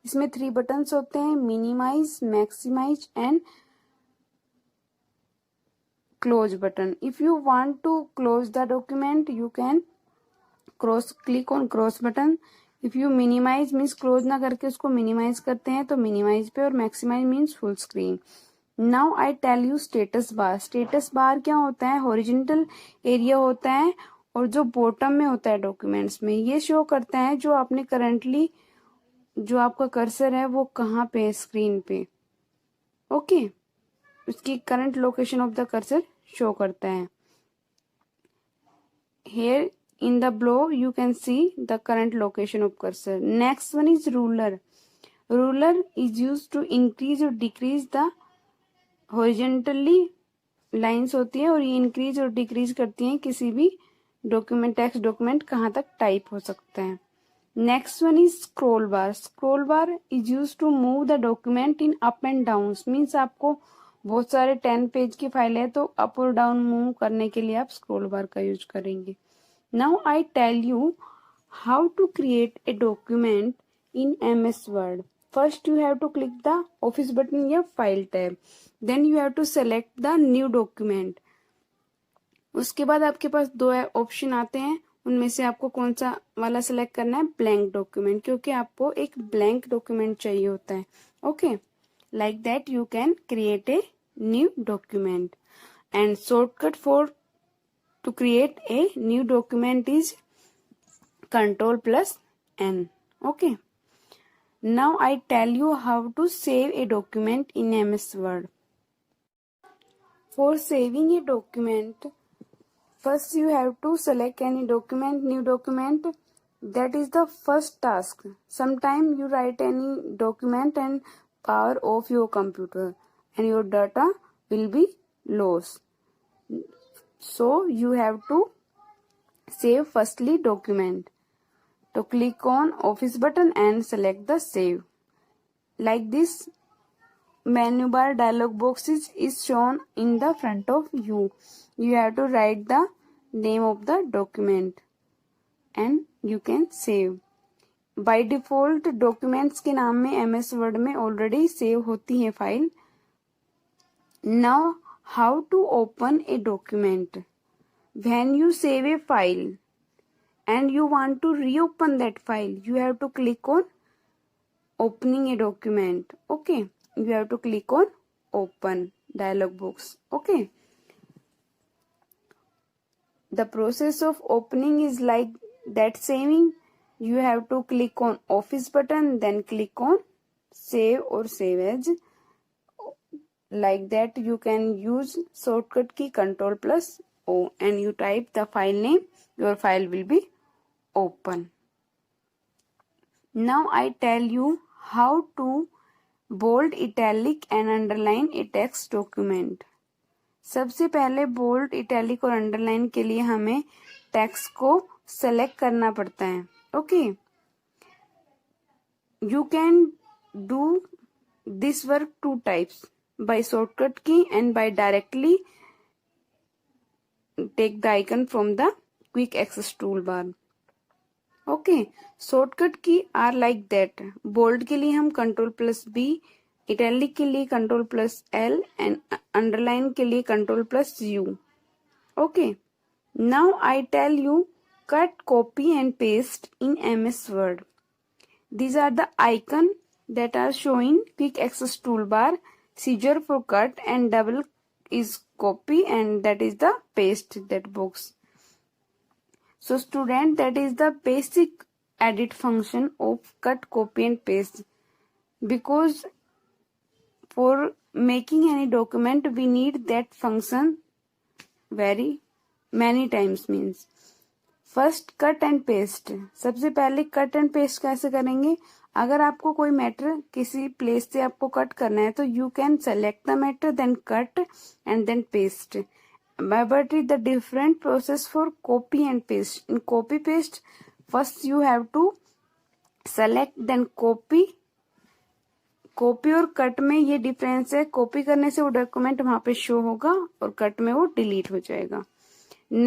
इसमें 3 बटन्स होते हैं, minimise, maximise and close button. If you want to close the document, you can click on cross button. If you minimize means close ना करके उसको minimize करते हैं तो minimize पे, और maximize means full screen. Now I tell you status bar. Status bar क्या होता है? horizontal area होता है और जो bottom में होता है documents में, ये show करता है जो आपने currently, जो आपका cursor है वो कहाँ पे है screen पे. Okay, उसकी current location of the cursor show करता है. Here in the below you can see the current location of cursor. Next one is ruler. Ruler is use to increase और डिक्रीज द हॉरिजॉन्टली लाइंस होती है और ये increase और decrease करती हैं किसी भी डॉक्यूमेंट, टेक्स्ट डॉक्यूमेंट कहाँ तक टाइप हो सकता है. Next one is scroll bar. Scroll bar is use to move the document in up and down. Means आपको बहुत सारे 10 पेज की फाइल है तो अप और डाउन मूव करने के लिए आप स्क्रॉल बार का यूज करेंगे. Now I tell you how to create a document in MS Word. First you have to click the office button या file tab. Then you have to select the new document. उसके बाद आपके पास दो option आते हैं, उनमें से आपको कौन सा वाला सिलेक्ट करना है, ब्लैंक डॉक्यूमेंट, क्योंकि आपको एक ब्लैंक डॉक्यूमेंट चाहिए होता है. Okay, like that you can create a new document. And shortcut for to create a new document is Ctrl+N. Okay. Now I tell you how to save a document in MS Word. For saving a document, first you have to select any document, new document. That is the first task. Sometime you write any document and power off your computer and your data will be lost. So you have to save firstly document. To click on office button and select the save. Like this menu bar dialog box is shown in the front of you. You have to write the name of the document and you can save. By default documents के नाम में MS Word में already save होती है file. Now how to open a document? When you save a file and you want to reopen that file, you have to click on opening a document. Okay, you have to click on open dialog box. Okay, the process of opening is like that saving. You have to click on office button, then click on save or save as. Like that you can use shortcut key Ctrl+O and you type the file name. Your file will be open. Now I tell you how to bold, italic and underline a text document. सबसे पहले bold, italic और underline के लिए हमें text को select करना पड़ता है. Okay, you can do this work two types, by shortcut key and by directly take the icon from the quick access toolbar. Okay, shortcut key are like that. Bold के लिए हम Ctrl+B, italic के लिए Ctrl+L and underline के लिए Ctrl+U. Okay, now I tell you cut, copy and paste in MS Word. These are the icon that are showing quick access toolbar. Scissor for cut and double is copy and that is the paste, that box. So student, that is the basic edit function of cut, copy and paste. Because for making any document we need that function very many times. Means first cut and paste. सबसे पहले cut and paste कैसे करेंगे, अगर आपको कोई matter किसी place से आपको कट करना है तो you can select the matter, then cut and then paste. But is the different process for copy and paste. In copy paste first you have to select then copy. Copy और cut में ये difference है. Copy करने से वो document वहां पे show होगा और कट में वो डिलीट हो जाएगा.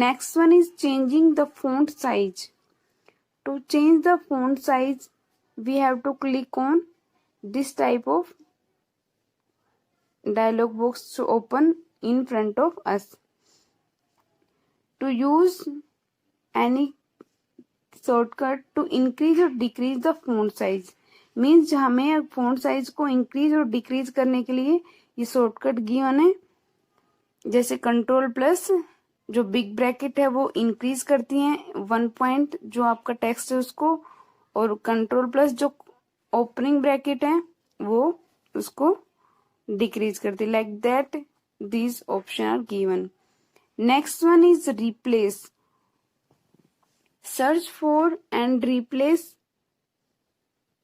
Next one is changing the font size. To change the font size, we have to click on this type of dialog box to open in front of us. To use any shortcut to increase or decrease the font size, means हमें font size को increase और decrease करने के लिए ये shortcut given है. जैसे Ctrl+ जो बिग ब्रैकेट है वो इंक्रीज करती है 1 पॉइंट जो आपका टेक्स्ट है उसको, और Ctrl+ जो ओपनिंग ब्रैकेट है वो उसको डिक्रीज करती है. Like that these option are given. Next one is replace. Search for and replace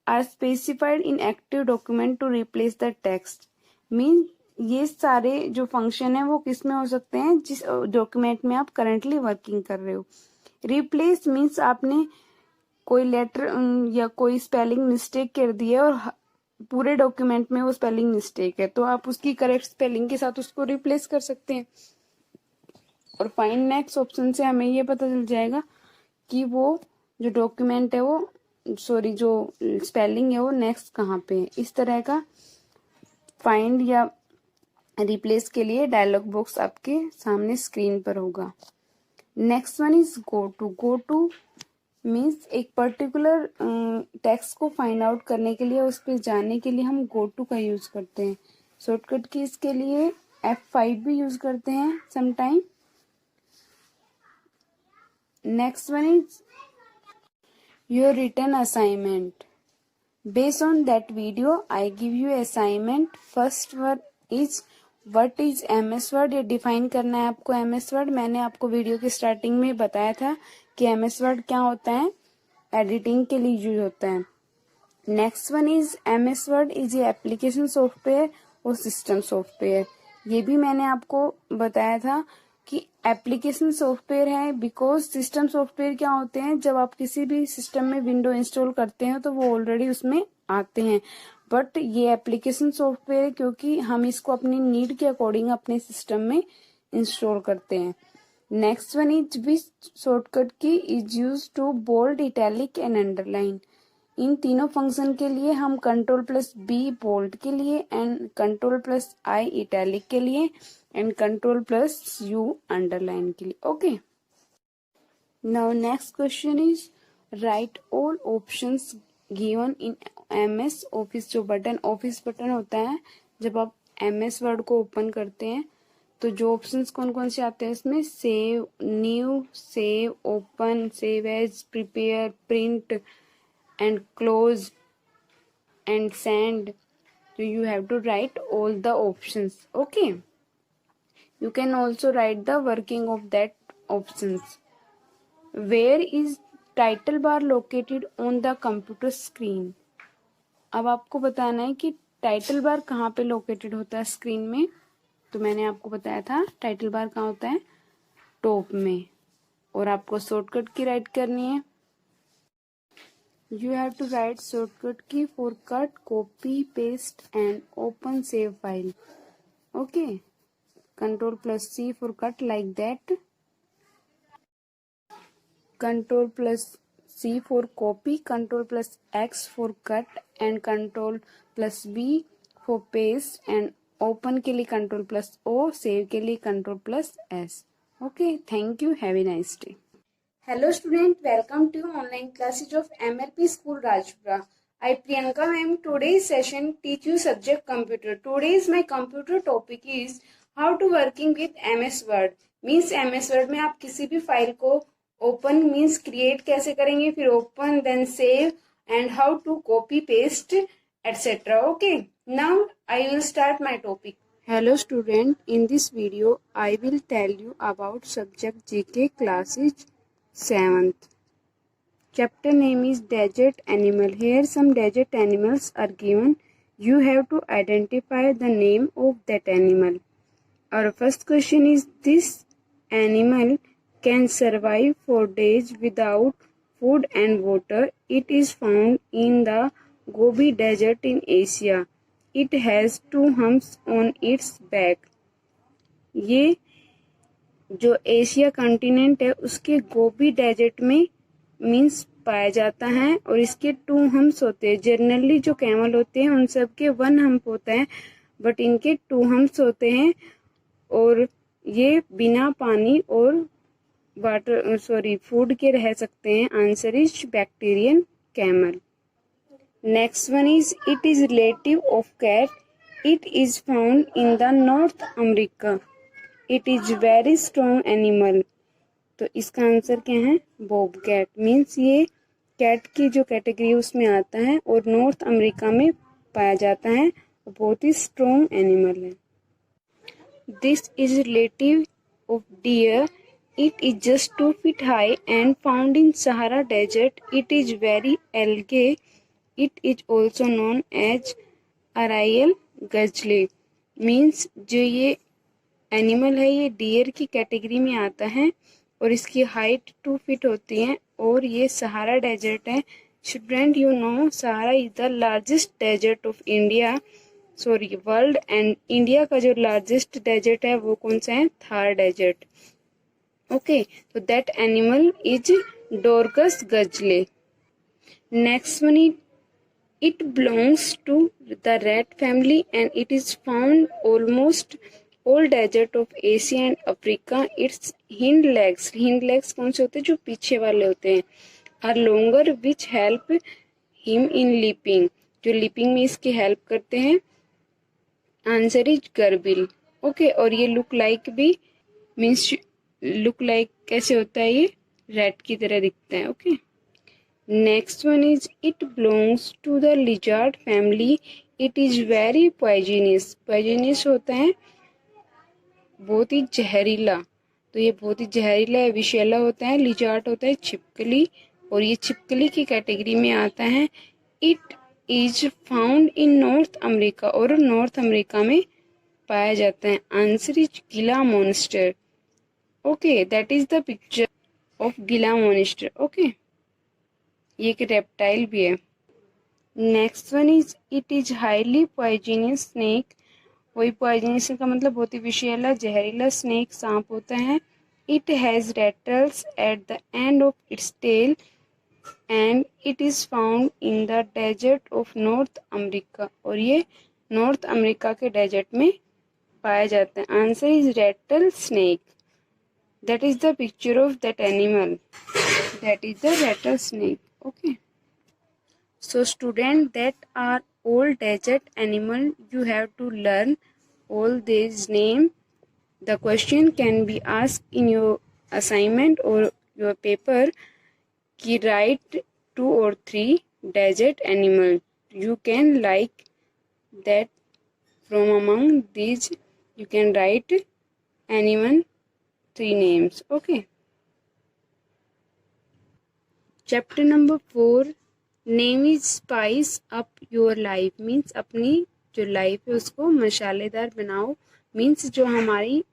are specified in active document to replace the text. Mean ये सारे जो फंक्शन है वो किस में हो सकते हैं, जिस डॉक्यूमेंट में आप करंटली वर्किंग कर रहे हो. रिप्लेस मीन्स आपने कोई लेटर या कोई स्पेलिंग मिस्टेक कर दी है और पूरे डॉक्यूमेंट में वो स्पेलिंग मिस्टेक है, तो आप उसकी करेक्ट स्पेलिंग के साथ उसको रिप्लेस कर सकते हैं. और फाइंड नेक्स्ट ऑप्शन से हमें ये पता चल जाएगा कि वो जो डॉक्यूमेंट है वो सॉरी जो स्पेलिंग है वो नेक्स्ट कहाँ पे है, इस तरह का फाइंड या रिप्लेस के लिए डायलॉग बॉक्स आपके सामने स्क्रीन पर होगा। Next one is go to. Go to means एक पर्टिकुलर टेक्स्ट को फाइंड आउट करने के लिए, उस पर जाने के लिए हम गो टू का यूज करते हैं। शॉर्टकट की इसके लिए F5 भी यूज करते हैं sometime. Next one is your written assignment. Based on that video, I give you assignment. First word is what is MS Word। ये डिफाइन करना है आपको MS Word। मैंने आपको वीडियो की स्टार्टिंग में बताया था कि MS Word क्या होता है, एडिटिंग के लिए यूज होता है। Next one is MS Word is a application software और सिस्टम सॉफ्टवेयर। ये भी मैंने आपको बताया था कि एप्लीकेशन सॉफ्टवेयर है बिकॉज सिस्टम सॉफ्टवेयर क्या होते हैं, जब आप किसी भी सिस्टम में विंडो इंस्टॉल करते हैं तो वो ऑलरेडी उसमें आते हैं। बट ये एप्लीकेशन सॉफ्टवेयर है क्योंकि हम इसको अपनी नीड के अकॉर्डिंग अपने सिस्टम में इंस्टॉल करते हैं। Next one is which shortcut key is use to bold, italic and underline. इन तीनों फंक्शन के लिए हम Ctrl+B बोल्ड के लिए एंड Ctrl+I इटैलिक के लिए एंड Ctrl+U अंडरलाइन के लिए। Okay, now next question is right all options given in MS office. जो बटन ऑफिस बटन होता है जब आप MS वर्ड को ओपन करते हैं तो जो ऑप्शंस कौन कौन से आते हैं इसमें, save, new, save, open, save as, prepare, print and close and send. So you have to write all the options. Okay, you can also write the working of that options. Where is title bar located on the computer screen? अब आपको बताना है कि title bar कहाँ पे located होता है screen में। तो मैंने आपको बताया था टाइटल बार कहाँ होता है, टॉप में। और आपको शॉर्टकट की राइट करनी है। You have to write shortcut key for cut, copy, paste and open save file. Okay. Ctrl+C for cut like that. Ctrl+C for copy, Ctrl+X for cut and Ctrl+V for paste and open के लिए Ctrl+O, save के लिए Ctrl+S. Okay. Thank you. Have a nice day. Hello student, welcome to online classes of MLP School Rajpura. I Priyanka ma'am. Today's session teach you subject computer. Today's my computer topic is how to working with MS Word. Means MS Word में आप किसी भी file को open means create कैसे करेंगे, फिर open then save and how to copy paste etc. Okay. Now I will start my topic. Hello student, in this video I will tell you about subject GK classes 7th. Chapter name is Desert Animal. Here some desert animals are given. You have to identify the name of that animal. Our first question is, this animal can survive for days without food and water. It is found in the Gobi Desert in Asia. It has 2 humps on its back. ये जो Asia continent है उसके Gobi desert में means पाया जाता है और इसके 2 हम्प्स होते हैं। जनरली जो कैमल होते हैं उन सब के 1 हम्प होता है बट इनके 2 हम्प्स होते हैं और ये बिना पानी और वाटर फूड के रह सकते हैं। Answer is Bactrian camel. Next one is it is relative of cat. It is found in the North America. इट इज वेरी स्ट्रॉन्ग एनिमल। तो इसका आंसर क्या है, बॉब कैट। मीन्स ये कैट की जो कैटेगरी उसमें आता है और नॉर्थ अमेरिका में पाया जाता है और बहुत ही स्ट्रॉन्ग एनिमल है। This is relative of deer. It is just 2 feet high and found in Sahara desert. It is very एल्गे। It is also known as Ariel gazelle. Means जो ये एनिमल है ये डियर की कैटेगरी में आता है और इसकी हाइट 2 feet होती है और ये सहारा डेजर्ट है। Student you know Sahara is the largest desert of India world and India का जो लार्जेस्ट डेजर्ट है वो कौन सा है, थार डेजर्ट। ओके, तो that animal is dorcas gazelle. Next one is it belongs to the rat family and it is found almost all desert of Asia and Africa. Its hind legs कौन से होते हैं? जो पीछे वाले होते हैं, are longer which help him in leaping, जो leaping में इसकी हेल्प करते हैं. Answer is गर्बिल. ओके, और ये लुक लाइक भी मीन्स लुक लाइक कैसे होता है? ये रैट की तरह दिखता है. Okay, next one is it belongs to the lizard family. It is very poisonous. Poisonous होता है बहुत ही जहरीला, तो ये बहुत ही जहरीला है. विशेला होता है. लिजार्ड होता है छिपकली, और ये छिपकली की कैटेगरी में आता है. It is found in north America, और नॉर्थ अमेरिका में पाया जाता है. आंसर इज गिला monster. Okay, that is the picture of गिला मॉन्स्टर. ओके, ये एक रेप्टाइल भी है. Next one is it is highly poisonous snake. वही पॉइजनस का मतलब बहुत ही विषैला जहरीला स्नेक सांप होता है. It has rattles at the end of its tail and it is found in the desert of North America, और ये नॉर्थ अमेरिका के डेजर्ट में पाया जाता है. Answer is Ratle snake. That is the picture of that animal. That is the Ratle snake. Okay, so student, that are all desert animal. You have to learn all these name. The question can be asked in your assignment or your paper ki write 2 or 3 desert animal. You can like that from among these you can write anyone 3 names. Okay, chapter number 4 name is spice up your life. Means अपनी जो life है उसको मसालेदार बनाओ. Means जो हमारी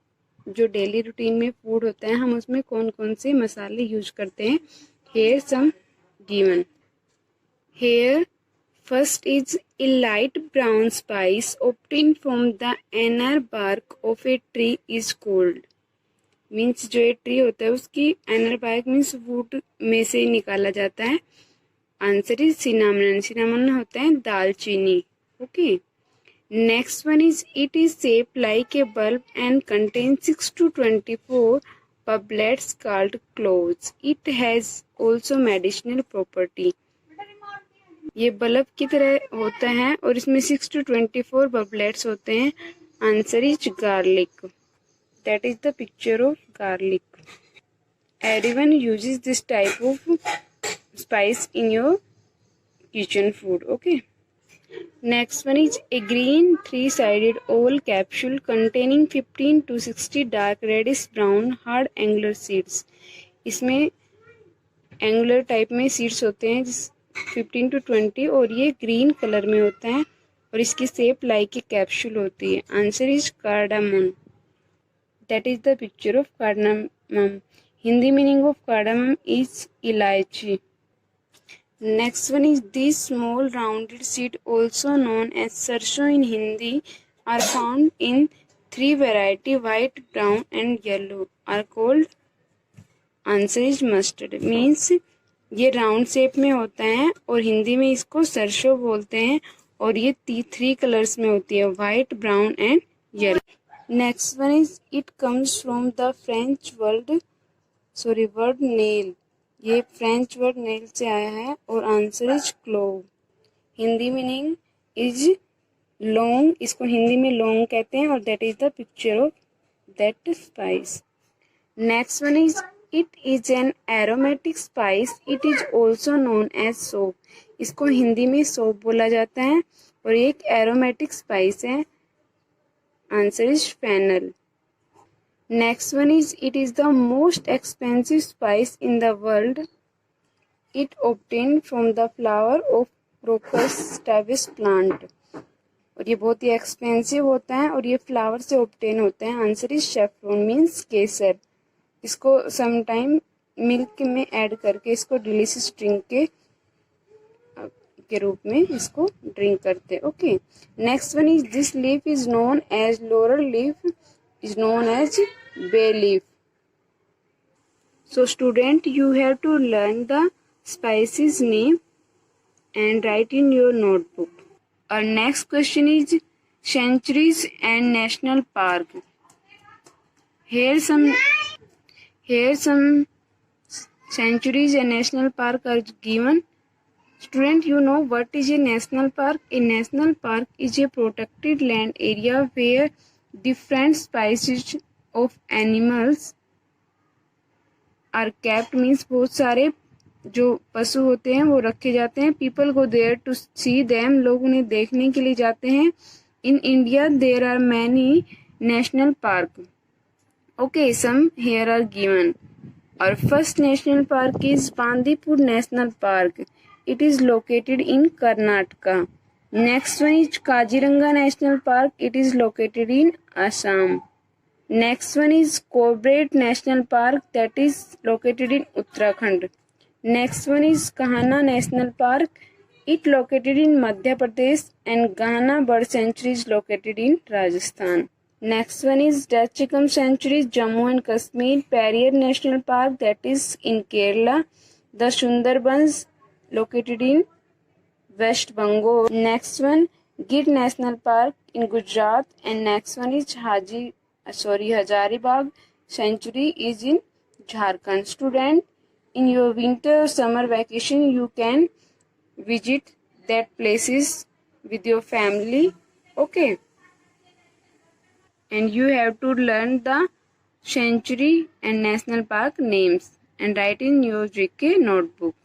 जो daily routine में फूड होता है हम उसमें कौन कौन से मसाले यूज करते हैं. Here some given. Here first is a light brown spice obtained from the inner bark of a tree is called. Means जो ये ट्री होता है उसकी एनर बार्क मीन्स वुड में से निकाला जाता है. Answer is cinnamon. सिनामन होता है दालचीनी. Okay, next one is it is shape like a bulb and contain 6 to 24 bulblets called cloves. It has also medicinal property. ये बल्ब की तरह होता है और इसमें 6 to 24 बबलेट्स होते हैं. Answer is garlic. That is the picture of garlic. Everyone uses this type of spice in your kitchen food. Okay, next one is a green 3-sided oval capsule containing 15 to 60 dark reddish brown hard angular seeds. इसमें angular type में seeds होते हैं 15 to 20 और ये green colour में होता है और इसकी शेप लाइक ए कैप्सूल होती है. Answer is cardamom. That is the picture of cardamom. Hindi meaning of cardamom is इलायची. Next one is these small rounded seed also known as sarso in Hindi are found in 3 variety white, brown and yellow are called. Answer is mustard. Means ये round shape में होता है और हिंदी में इसको सरसों बोलते हैं और ये 3 कलर्स में होती है white, brown and yellow. Next one is it comes from the French word nail. ये फ्रेंच वर्ड नेल से आया है और answer is clove. Hindi meaning is लौंग. इसको हिंदी में लौंग कहते हैं और that is the picture of that spice. Next one is it is an aromatic spice. It is also known as soap. इसको हिंदी में सोप बोला जाता है और ये एक एरोमेटिक स्पाइस है. Answer is fennel. Next one is it is the most expensive spice in the world. It obtained from the flower of Crocus stauis plant. और ये बहुत ही एक्सपेंसिव होता है और ये फ्लावर से ऑब्टेन होता है. आंसर इज शेफ्रॉन मीन्स केसर. इसको समटाइम मिल्क में ऐड करके इसको डिलीशियस ड्रिंक के रूप में इसको ड्रिंक करते हैं. Okay, next one is this leaf is known as laurel leaf is known as bay leaf. So student, you have to learn the spices name. and write in your notebook. Our next question is sanctuaries and national park. Here some sanctuaries and national park are given. Student, you know what is a national park? A national park is a protected land area where different species of animals are kept. Means बहुत सारे जो पशु होते हैं वो रखे जाते हैं. People go there to see them. लोग उन्हें देखने के लिए जाते हैं. In India there are many national park. Okay, some here are given. Our first national park is Bandipur National Park. It is located in Karnataka. Next one is Kaziranga National Park. It is located in Assam. Next one is Corbett National Park, that is located in Uttarakhand. Next one is Kahana National Park. It located in Madhya Pradesh, and Ghana Bird Sanctuary is located in Rajasthan. Next one is Dachikam Sanctuary, Jammu and Kashmir. Periyar National Park, that is in Kerala. The Sundarbans located in West Bengal. Next one, Gir National Park in Gujarat, and next one is Hazaribagh Sanctuary is in Jharkhand. Student, in your winter summer vacation you can visit that places with your family. Okay, and you have to learn the sanctuary and national park names and write in your GK notebook.